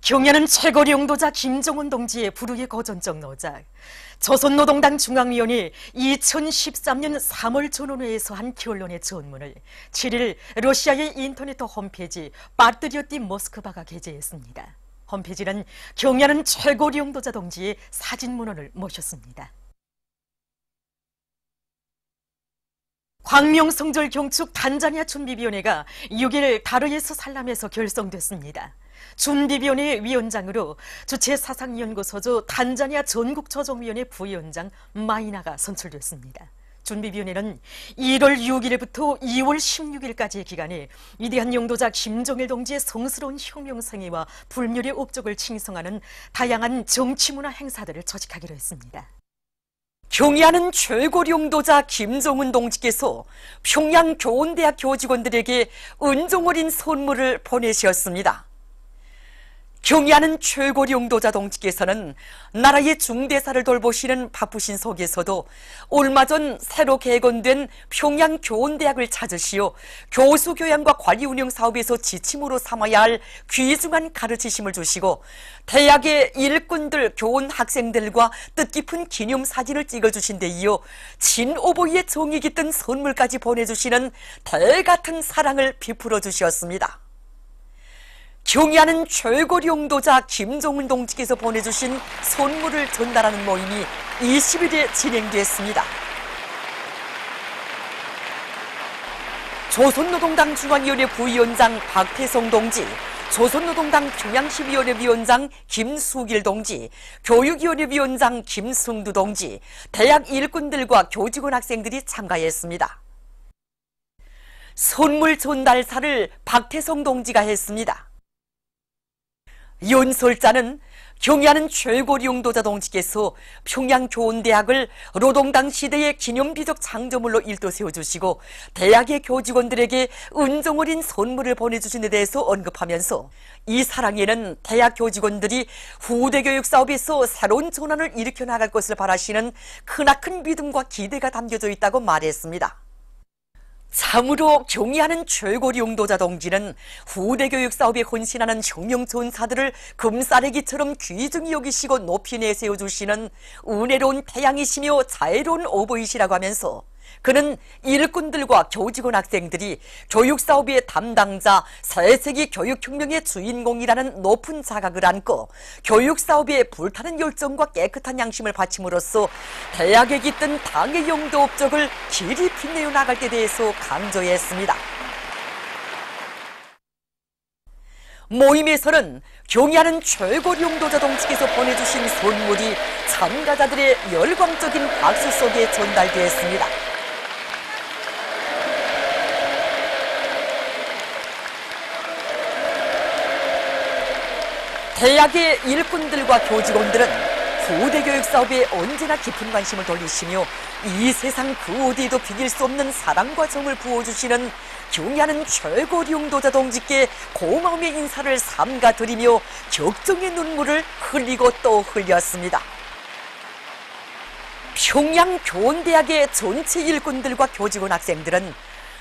경야는 최고리 용도자 김정은 동지의 불후의 거전적 노작, 조선노동당 중앙위원회 2013년 3월 전원회에서 한 결론의 전문을 7일 러시아의 인터넷 홈페이지 빠뜨리었디 모스크바가 게재했습니다. 홈페이지는 경야는 최고리 용도자 동지의 사진문헌을 모셨습니다. 광명성절 경축 단자니아 준비위원회가 6일 다르에스 살람에서 결성됐습니다. 준비위원회 위원장으로 주체사상연구소조 단자니아 전국조정위원회 부위원장 마이나가 선출됐습니다. 준비위원회는 1월 6일부터 2월 16일까지의 기간에 위대한 용도자 김정일 동지의 성스러운 혁명성애와 불멸의 업적을 칭송하는 다양한 정치문화 행사들을 조직하기로 했습니다. 경의하는 최고리 용도자 김정은 동지께서 평양 교원대학 교직원들에게 은종어린 선물을 보내셨습니다. 경의하는 최고리 용도자 동지께서는 나라의 중대사를 돌보시는 바쁘신 속에서도 얼마 전 새로 개건된 평양 교원대학을 찾으시어 교수 교양과 관리 운영 사업에서 지침으로 삼아야 할 귀중한 가르치심을 주시고 대학의 일꾼들, 교원 학생들과 뜻깊은 기념사진을 찍어주신 데 이어 진오보이의 정이 깃든 선물까지 보내주시는 대같은 사랑을 베풀어 주셨습니다. 경의하는 최고리 용도자 김정은 동지께서 보내주신 선물을 전달하는 모임이 20일에 진행됐습니다. 조선노동당 중앙위원회 부위원장 박태성 동지, 조선노동당 평양시위원회 위원장 김수길 동지, 교육위원회 위원장 김승두 동지, 대학 일꾼들과 교직원 학생들이 참가했습니다. 선물 전달사를 박태성 동지가 했습니다. 연설자는 경의하는 최고리 용도자 동지께서 평양교원대학을 노동당 시대의 기념비적 창조물로 일도 세워주시고 대학의 교직원들에게 은종어린 선물을 보내주신 데 대해서 언급하면서 이 사랑에는 대학 교직원들이 후대 교육 사업에서 새로운 전환을 일으켜 나갈 것을 바라시는 크나큰 믿음과 기대가 담겨져 있다고 말했습니다. 참으로 경의하는 최고리 용도자 동지는 후대 교육 사업에 헌신하는 혁명 전사들을 금싸레기처럼 귀중히 여기시고 높이 내세워주시는 은혜로운 태양이시며 자애로운 어버이시라고 하면서 그는 일꾼들과 교직원 학생들이 교육사업의 담당자, 새세기 교육혁명의 주인공이라는 높은 자각을 안고 교육사업에 불타는 열정과 깨끗한 양심을 바침으로써 대학에 깃든 당의 영도 업적을 길이 빛내어 나갈 때 대해서 강조했습니다. 모임에서는 경의하는 최고리 용도자 동지께서 보내주신 선물이 참가자들의 열광적인 박수 속에 전달되었습니다. 대학의 일꾼들과 교직원들은 후대 교육 사업에 언제나 깊은 관심을 돌리시며 이 세상 그 어디에도 비길 수 없는 사랑과 정을 부어주시는 경의하는 최고리 용도자 동지께 고마움의 인사를 삼가 드리며 격정의 눈물을 흘리고 또 흘렸습니다. 평양교원대학의 전체 일꾼들과 교직원 학생들은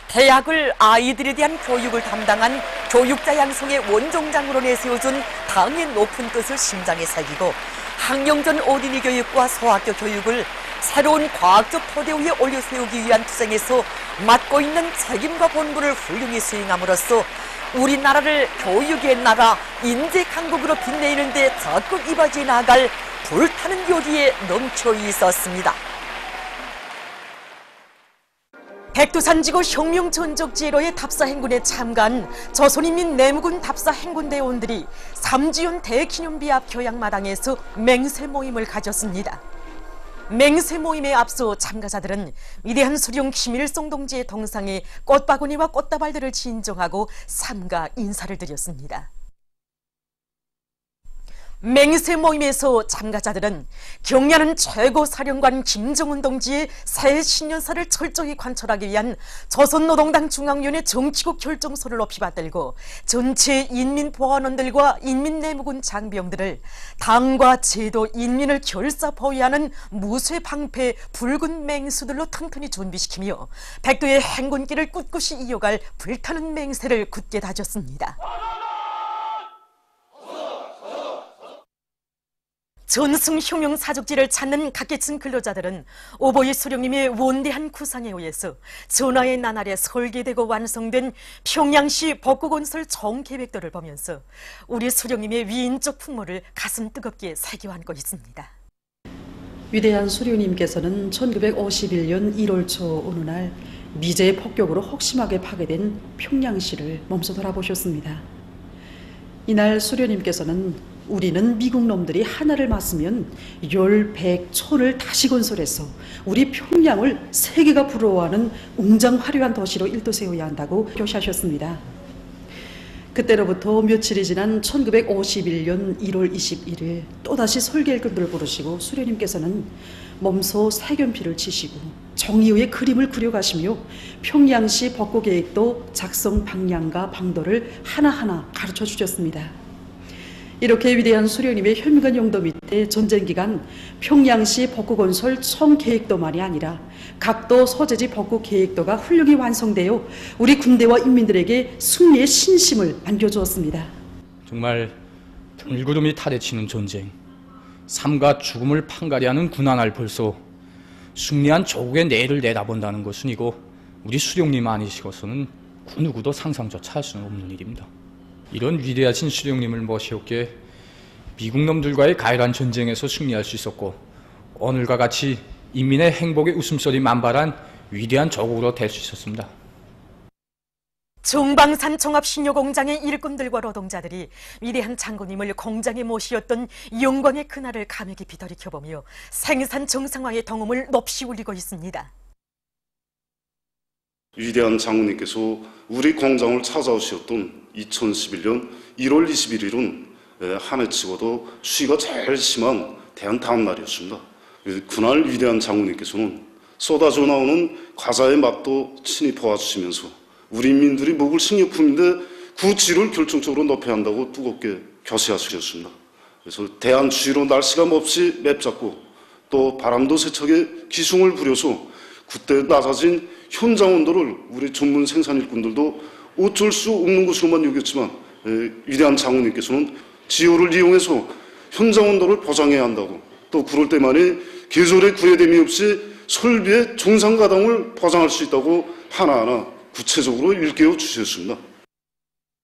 대학을 아이들에 대한 교육을 담당한 교육자 양성의 원종장으로 내세워준 당의 높은 뜻을 심장에 새기고 학령전 어린이 교육과 소학교 교육을 새로운 과학적 토대 위에 올려세우기 위한 투쟁에서 맡고 있는 책임과 본분을 훌륭히 수행함으로써 우리나라를 교육의 나라, 인재 강국으로 빛내는 데 적극 이바지해 나갈 불타는 요리에 넘쳐 있었습니다. 백두산지구 혁명전적제로의 답사행군에 참가한 조선인민 내무군 답사행군대원들이 삼지연 대기념비 앞 교양마당에서 맹세 모임을 가졌습니다. 맹세 모임에 앞서 참가자들은 위대한 수령 김일성 동지의 동상에 꽃바구니와 꽃다발들을 진정하고 삼가 인사를 드렸습니다. 맹세 모임에서 참가자들은 경의하는 최고사령관 김정은 동지의 새 신년사를 철저히 관철하기 위한 조선노동당 중앙위원회 정치국 결정서를 높이 받들고 전체 인민보안원들과 인민내무군 장병들을 당과 제도, 인민을 결사 보위하는 무쇠 방패, 붉은 맹수들로 튼튼히 준비시키며 백두의 행군길을 꿋꿋이 이어갈 불타는 맹세를 굳게 다졌습니다. 전승 효명 사족지를 찾는 각계층 근로자들은 오보이 수령님의 원대한 구상에 의해서 전하의 나날에 설계되고 완성된 평양시 벚꽃건설 정계획도를 보면서 우리 수령님의 위인적 풍모를 가슴 뜨겁게 새겨 안고 있습니다. 위대한 수령님께서는 1951년 1월 초 어느 날 미제의 폭격으로 혹심하게 파괴된 평양시를 몸소 돌아보셨습니다. 이날 수령님께서는 우리는 미국 놈들이 하나를 맞으면 100촌을 다시 건설해서 우리 평양을 세계가 부러워하는 웅장 화려한 도시로 일도세워야 한다고 교시하셨습니다. 그때로부터 며칠이 지난 1951년 1월 21일 또다시 설계일꾼들을 부르시고 수령님께서는 몸소 색연필을 치시고 종이의 그림을 그려가시며 평양시 벚꽃계획도 작성 방향과 방도를 하나하나 가르쳐 주셨습니다. 이렇게 위대한 수령님의 현미관 용도 밑에 전쟁 기간 평양시 벚꽃건설 총계획도만이 아니라 각도 소재지 벚꽃계획도가 훌륭히 완성되어 우리 군대와 인민들에게 승리의 신심을 안겨주었습니다. 정말 불구름이 타대치는 전쟁, 삶과 죽음을 판가리하는 군항을 벌써 승리한 조국의 내일을 내다본다는 것은 이거 우리 수령님 아니시고서는 그 누구도 상상조차 할 수는 없는 일입니다. 이런 위대하신 수령님을 모시었기에 미국 놈들과의 가열한 전쟁에서 승리할 수 있었고 오늘과 같이 인민의 행복의 웃음소리 만발한 위대한 조국으로 될 수 있었습니다. 종방산 종합신료공장의 일꾼들과 노동자들이 위대한 장군님을 공장에 모시었던 영광의 그날을 감회 깊이 돌이켜보며 생산 정상화의 동음을 높이 울리고 있습니다. 위대한 장군님께서 우리 공장을 찾아오셨던 2011년 1월 21일은 한 해 치고도 추위가 제일 심한 대한 다음 날이었습니다. 그날 위대한 장군님께서는 쏟아져 나오는 과자의 맛도 친히 보아주시면서 우리 인민들이 먹을 식료품인데 그 질을 결정적으로 높여야 한다고 뜨겁게 교시하셨습니다. 그래서 대한 추위로 날씨가 몹시 맵잡고 또 바람도 세차게 기승을 부려서 그때 낮아진 현장 온도를 우리 전문 생산 일꾼들도 어쩔 수 없는 것으로만 여겼지만 위대한 장군님께서는 지효를 이용해서 현장 온도를 보장해야 한다고 또 그럴 때만이 계절의 구애됨이 없이 설비의 정상 가동을 보장할 수 있다고 하나하나 구체적으로 일깨워 주셨습니다.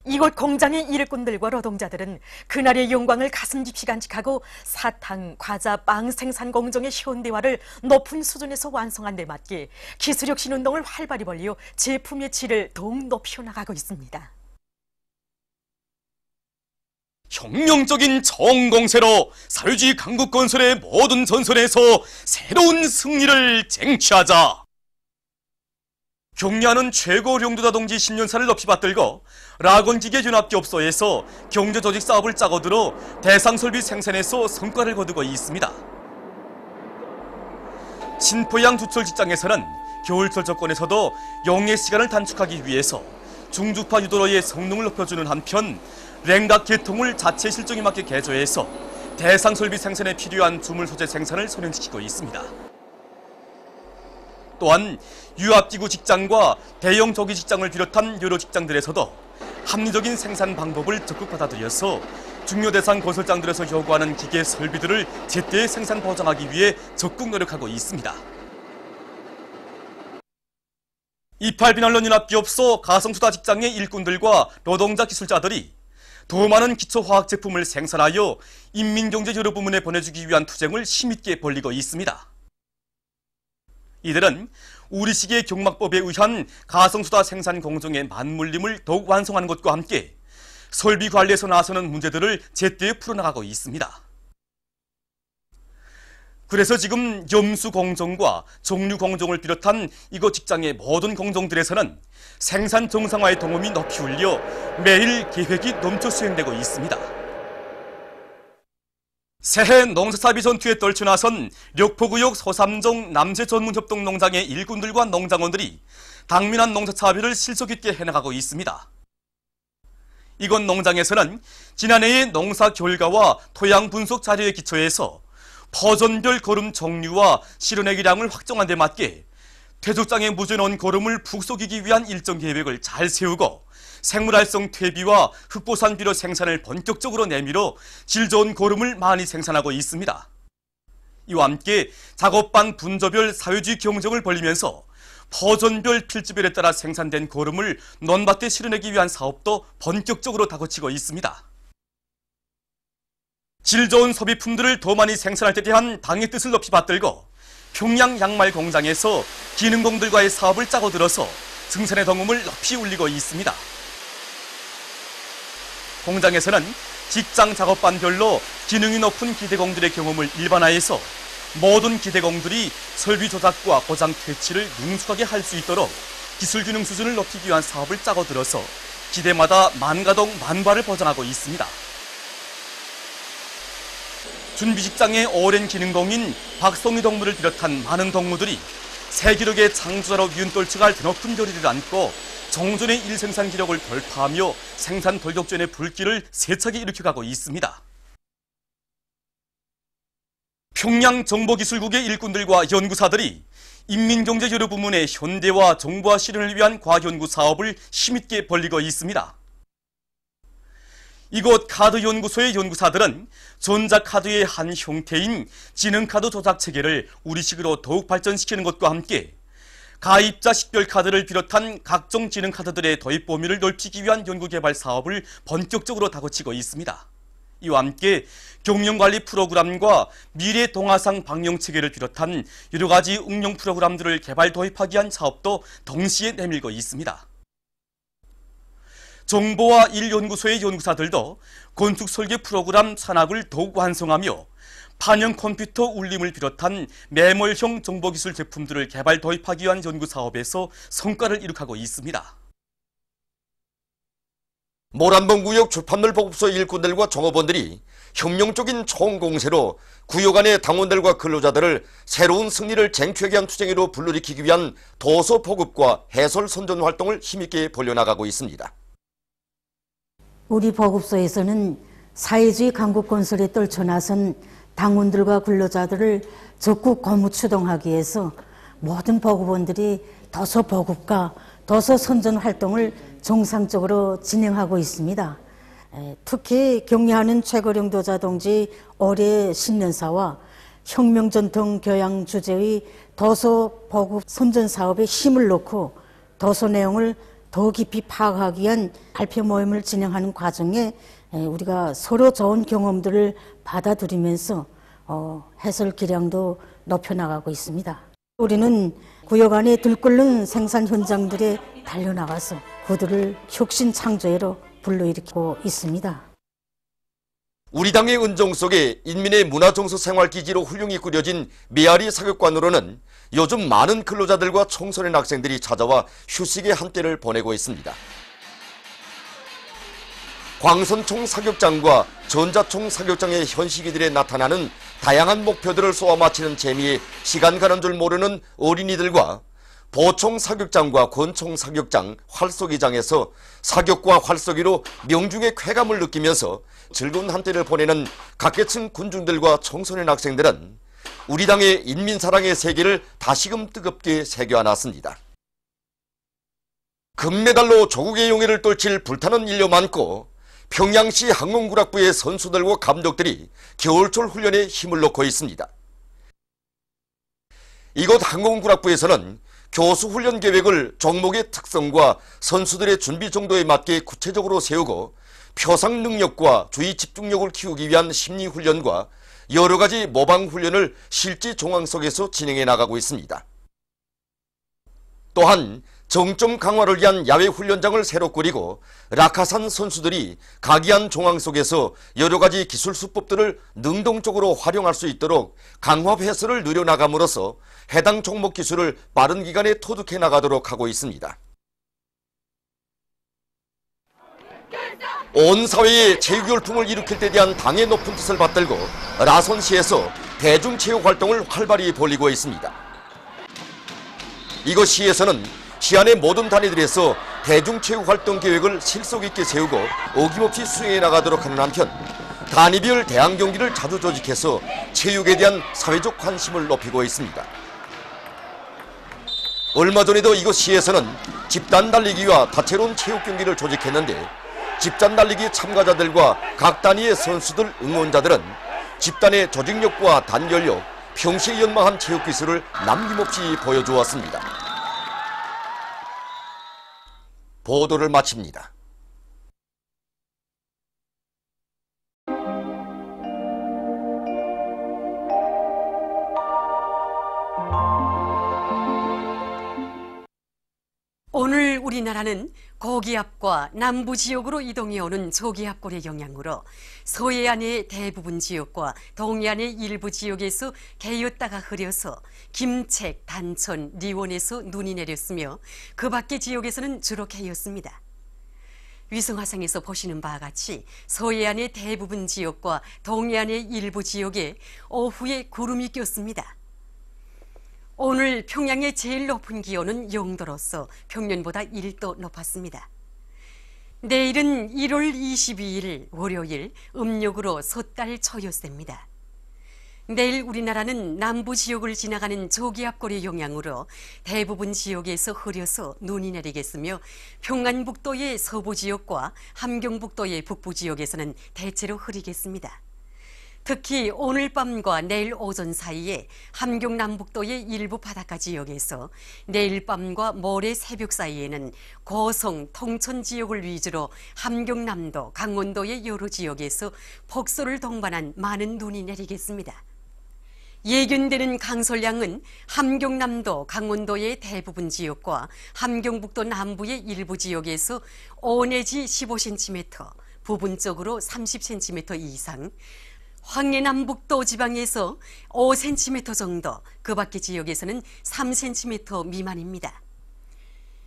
이곳 공장의 일꾼들과 노동자들은 그날의 영광을 가슴 깊이 간직하고 사탕, 과자, 빵 생산 공정의 현대화를 높은 수준에서 완성한 데 맞게 기술혁신 운동을 활발히 벌려 제품의 질을 더욱 높여나가고 있습니다. 혁명적인 정공세로 사회주의 강국건설의 모든 전선에서 새로운 승리를 쟁취하자. 경리하는 최고 용도자 동지 10년사를 높이 받들고 라건기계연합기업소에서 경제조직 사업을 짜고들어 대상설비 생산에서 성과를 거두고 있습니다. 신포양 두철 직장에서는 겨울철 조건에서도 영해 시간을 단축하기 위해서 중주파 유도로의 성능을 높여주는 한편 랭각 계통을 자체 실정에 맞게 개조해서 대상설비 생산에 필요한 주물 소재 생산을 선행시키고 있습니다. 또한 유압기구 직장과 대형 조기 직장을 비롯한 여러 직장들에서도 합리적인 생산 방법을 적극 받아들여서 중요 대상 건설장들에서 요구하는 기계 설비들을 제때 생산 보장하기 위해 적극 노력하고 있습니다. 이팔비난론연합기업소 가성수다 직장의 일꾼들과 노동자 기술자들이 더 많은 기초화학 제품을 생산하여 인민경제 여러 부문에 보내주기 위한 투쟁을 힘있게 벌이고 있습니다. 이들은 우리식의 경막법에 의한 가성수다 생산 공정의 맞물림을 더욱 완성하는 것과 함께 설비 관리에서 나서는 문제들을 제때 풀어나가고 있습니다. 그래서 지금 염수 공정과 정류 공정을 비롯한 이곳 직장의 모든 공정들에서는 생산 정상화의 동음이 높이 울려 매일 계획이 넘쳐 수행되고 있습니다. 새해 농사사비 전투에 떨쳐나선 력포구역 소삼종 남새 전문협동 농장의 일꾼들과 농장원들이 당면한 농사사비를 실속 있게 해나가고 있습니다. 이곳 농장에서는 지난해의 농사 결과와 토양 분석 자료에 기초해서 퍼전별 거름 종류와 실현액기량을 확정한 데 맞게 퇴조장에 묻어놓은 고름을 푹 속이기 위한 일정 계획을 잘 세우고 생물활성 퇴비와 흑보산 비료 생산을 본격적으로 내밀어 질 좋은 고름을 많이 생산하고 있습니다. 이와 함께 작업반 분조별 사회주의 경쟁을 벌이면서 퍼전별 필지별에 따라 생산된 고름을 논밭에 실어내기 위한 사업도 본격적으로 다그치고 있습니다. 질 좋은 소비품들을 더 많이 생산할 때 대한 당의 뜻을 높이 받들고 평양 양말 공장에서 기능공들과의 사업을 짜고 들어서 생산의 덩음을 높이 올리고 있습니다. 공장에서는 직장 작업반별로 기능이 높은 기대공들의 경험을 일반화해서 모든 기대공들이 설비 조작과 고장 퇴치를 능숙하게 할 수 있도록 기술 균형 수준을 높이기 위한 사업을 짜고 들어서 기대마다 만가동 만발을 보장하고 있습니다. 준비 직장의 오랜 기능공인 박송희 동무를 비롯한 많은 동무들이 세기록의 창조자로 윤돌쳐갈 드높은 결의를 안고 종전의 일생산 기록을 돌파하며 생산 돌격전의 불길을 세차게 일으켜가고 있습니다. 평양 정보기술국의 일꾼들과 연구사들이 인민경제 여러 부문의 현대화 정보화 실현을 위한 과학연구 사업을 힘있게 벌이고 있습니다. 이곳 카드연구소의 연구사들은 전자카드의 한 형태인 지능카드 조작 체계를 우리식으로 더욱 발전시키는 것과 함께 가입자 식별카드를 비롯한 각종 지능카드들의 도입 범위를 넓히기 위한 연구개발 사업을 본격적으로 다그치고 있습니다. 이와 함께 경영관리 프로그램과 미래 동화상 방영체계를 비롯한 여러 가지 응용 프로그램들을 개발 도입하기 위한 사업도 동시에 내밀고 있습니다. 정보화 1연구소의 연구사들도 건축설계 프로그램 산학을 더욱 완성하며 판형 컴퓨터 울림을 비롯한 매몰형 정보기술 제품들을 개발 도입하기 위한 연구사업에서 성과를 이룩하고 있습니다. 모란봉구역 출판물 보급소 일꾼들과 종업원들이 혁명적인 총공세로 구역 안의 당원들과 근로자들을 새로운 승리를 쟁취하기 위한 투쟁으로 불러일으키기 위한 도서 보급과 해설 선전 활동을 힘있게 벌려나가고 있습니다. 우리 보급소에서는 사회주의 강국 건설에 떨쳐나선 당원들과 근로자들을 적극 거무 추동하기 위해서 모든 보급원들이 도서 보급과 도서 선전 활동을 정상적으로 진행하고 있습니다. 특히 경례하는 최고령 도자 동지 올해 신년사와 혁명전통 교양 주제의 도서 보급 선전 사업에 힘을 놓고 도서 내용을 더 깊이 파악하기 위한 발표 모임을 진행하는 과정에 우리가 서로 좋은 경험들을 받아들이면서 해설 기량도 높여나가고 있습니다. 우리는 구역 안에 들끓는 생산 현장들에 달려나가서 그들을 혁신 창조회로 불러일으키고 있습니다. 우리 당의 은정 속에 인민의 문화정서 생활기지로 훌륭히 꾸려진 메아리 사격관으로는 요즘 많은 근로자들과 청소년 학생들이 찾아와 휴식의 한때를 보내고 있습니다. 광선총 사격장과 전자총 사격장의 현시기들에 나타나는 다양한 목표들을 쏘아 맞히는 재미에 시간 가는 줄 모르는 어린이들과 보총 사격장과 권총 사격장, 활쏘기장에서 사격과 활쏘기로 명중의 쾌감을 느끼면서 즐거운 한때를 보내는 각계층 군중들과 청소년 학생들은 우리 당의 인민사랑의 세계를 다시금 뜨겁게 새겨안았습니다. 금메달로 조국의 용의를 떨칠 불타는 인력 많고 평양시 항공구락부의 선수들과 감독들이 겨울철 훈련에 힘을 넣고 있습니다. 이곳 항공구락부에서는 교수 훈련 계획을 종목의 특성과 선수들의 준비 정도에 맞게 구체적으로 세우고 표상 능력과 주의 집중력을 키우기 위한 심리 훈련과 여러 가지 모방 훈련을 실제 정황 속에서 진행해 나가고 있습니다. 또한 정점 강화를 위한 야외 훈련장을 새로 꾸리고 라카산 선수들이 각이한 정황 속에서 여러 가지 기술 수법들을 능동적으로 활용할 수 있도록 강화 회수를 늘려나감으로써 해당 종목 기술을 빠른 기간에 터득해 나가도록 하고 있습니다. 온 사회에 체육 열풍을 일으킬 때 대한 당의 높은 뜻을 받들고 라선시에서 대중체육 활동을 활발히 벌이고 있습니다. 이곳 시에서는 시안의 모든 단위들에서 대중체육 활동 계획을 실속 있게 세우고 어김없이 수행해 나가도록 하는 한편 단위별 대항 경기를 자주 조직해서 체육에 대한 사회적 관심을 높이고 있습니다. 얼마 전에도 이곳 시에서는 집단 달리기와 다채로운 체육 경기를 조직했는데 집단 달리기 참가자들과 각 단위의 선수들, 응원자들은 집단의 조직력과 단결력, 평시에 연마한 체육 기술을 남김없이 보여주었습니다. 보도를 마칩니다. 오늘 우리나라는 고기압과 남부 지역으로 이동해오는 저기압골의 영향으로 서해안의 대부분 지역과 동해안의 일부 지역에서 개였다가 흐려서 김책, 단천, 리원에서 눈이 내렸으며 그 밖의 지역에서는 주로 개였습니다. 위성화상에서 보시는 바와 같이 서해안의 대부분 지역과 동해안의 일부 지역에 오후에 구름이 꼈습니다. 오늘 평양의 제일 높은 기온은 0도로서 평년보다 1도 높았습니다. 내일은 1월 22일 월요일 음력으로 섣달 초여새입니다. 내일 우리나라는 남부 지역을 지나가는 저기압골의 영향으로 대부분 지역에서 흐려서 눈이 내리겠으며 평안북도의 서부 지역과 함경북도의 북부 지역에서는 대체로 흐리겠습니다. 특히 오늘 밤과 내일 오전 사이에 함경 남북도의 일부 바닷가 지역에서 내일 밤과 모레 새벽 사이에는 고성, 통천 지역을 위주로 함경남도, 강원도의 여러 지역에서 폭설을 동반한 많은 눈이 내리겠습니다. 예견되는 강설량은 함경남도, 강원도의 대부분 지역과 함경북도 남부의 일부 지역에서 5 내지 15cm, 부분적으로 30cm 이상, 황해남북도 지방에서 5cm 정도, 그 밖의 지역에서는 3cm 미만입니다.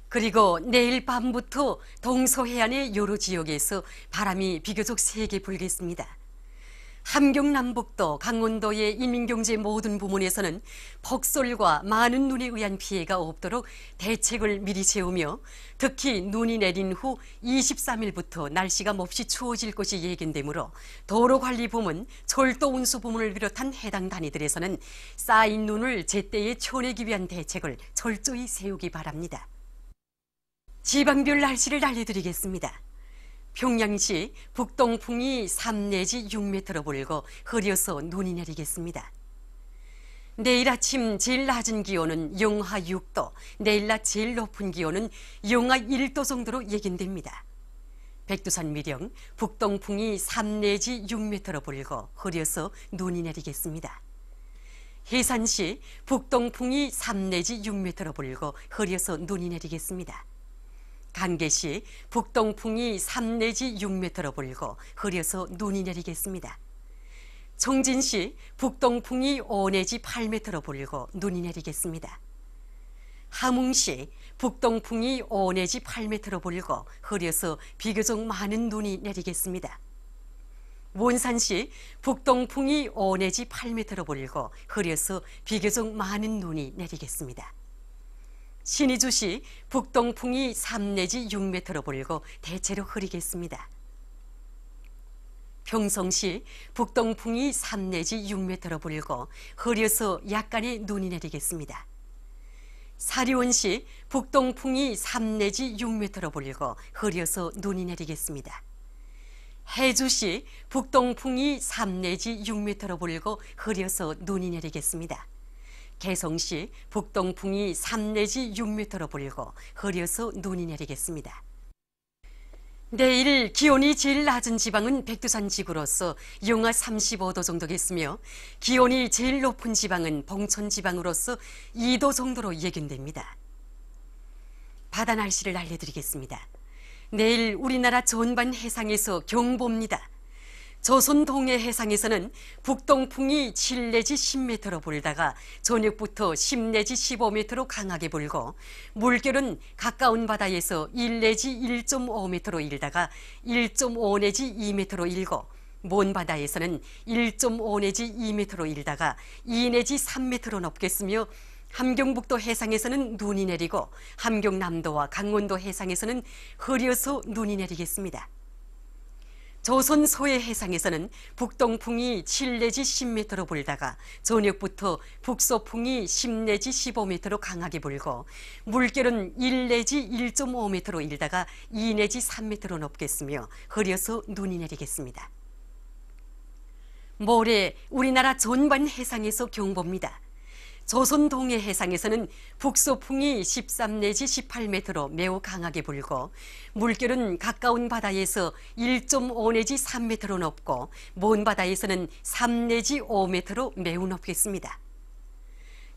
그리고 내일 밤부터 동서해안의 여러 지역에서 바람이 비교적 세게 불겠습니다. 함경남북도, 강원도의 인민경제 모든 부문에서는 폭설과 많은 눈에 의한 피해가 없도록 대책을 미리 세우며 특히 눈이 내린 후 23일부터 날씨가 몹시 추워질 것이 예견되므로 도로관리부문, 철도운수부문을 비롯한 해당 단위들에서는 쌓인 눈을 제때에 쳐내기 위한 대책을 철저히 세우기 바랍니다. 지방별 날씨를 알려드리겠습니다. 평양시 북동풍이 3 내지 6m로 불고 흐려서 눈이 내리겠습니다. 내일 아침 제일 낮은 기온은 영하 6도, 내일 낮 제일 높은 기온은 영하 1도 정도로 예견됩니다. 백두산 미령 북동풍이 3 내지 6m로 불고 흐려서 눈이 내리겠습니다. 해산시 북동풍이 3 내지 6m로 불고 흐려서 눈이 내리겠습니다. 간계시 북동풍이 3 내지 6m로 불고 흐려서 눈이 내리겠습니다. 청진시 북동풍이 5 내지 8m로 불고 눈이 내리겠습니다. 함흥시 북동풍이 5 내지 8m로 불고 흐려서 비교적 많은 눈이 내리겠습니다. 원산시 북동풍이 5 내지 8m로 불고 흐려서 비교적 많은 눈이 내리겠습니다. 신의주시 북동풍이 3 내지 6m로 불고 대체로 흐리겠습니다. 평성시 북동풍이 3 내지 6m로 불고 흐려서 약간의 눈이 내리겠습니다. 사리원시 북동풍이 3 내지 6m로 불고 흐려서 눈이 내리겠습니다. 해주시 북동풍이 3 내지 6m로 불고 흐려서 눈이 내리겠습니다. 개성시 북동풍이 3 내지 6m로 불고 흐려서 눈이 내리겠습니다. 내일 기온이 제일 낮은 지방은 백두산 지구로서 영하 35도 정도겠으며 기온이 제일 높은 지방은 봉천 지방으로서 2도 정도로 예견됩니다. 바다 날씨를 알려드리겠습니다. 내일 우리나라 전반 해상에서 경보입니다. 조선 동해 해상에서는 북동풍이 7 내지 10m로 불다가 저녁부터 10 내지 15m로 강하게 불고 물결은 가까운 바다에서 1 내지 1.5m로 일다가 1.5 내지 2m로 일고 먼 바다에서는 1.5 내지 2m로 일다가 2 내지 3m로 높겠으며 함경북도 해상에서는 눈이 내리고 함경남도와 강원도 해상에서는 흐려서 눈이 내리겠습니다. 조선 서해 해상에서는 북동풍이 7 내지 10m로 불다가 저녁부터 북서풍이 10 내지 15m로 강하게 불고 물결은 1 내지 1.5m로 일다가 2 내지 3m로 높겠으며 흐려서 눈이 내리겠습니다. 모레 우리나라 전반 해상에서 경보입니다. 조선 동해 해상에서는 북서풍이 13 내지 18m로 매우 강하게 불고 물결은 가까운 바다에서 1.5 내지 3m로 높고 먼 바다에서는 3 내지 5m로 매우 높겠습니다.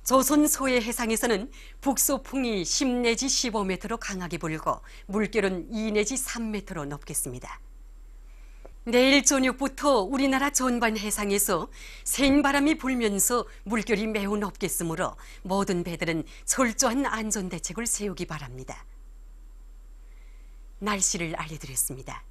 조선 서해 해상에서는 북서풍이 10 내지 15m로 강하게 불고 물결은 2 내지 3m로 높겠습니다. 내일 저녁부터 우리나라 전반 해상에서 생바람이 불면서 물결이 매우 높겠으므로 모든 배들은 철저한 안전대책을 세우기 바랍니다. 날씨를 알려드렸습니다.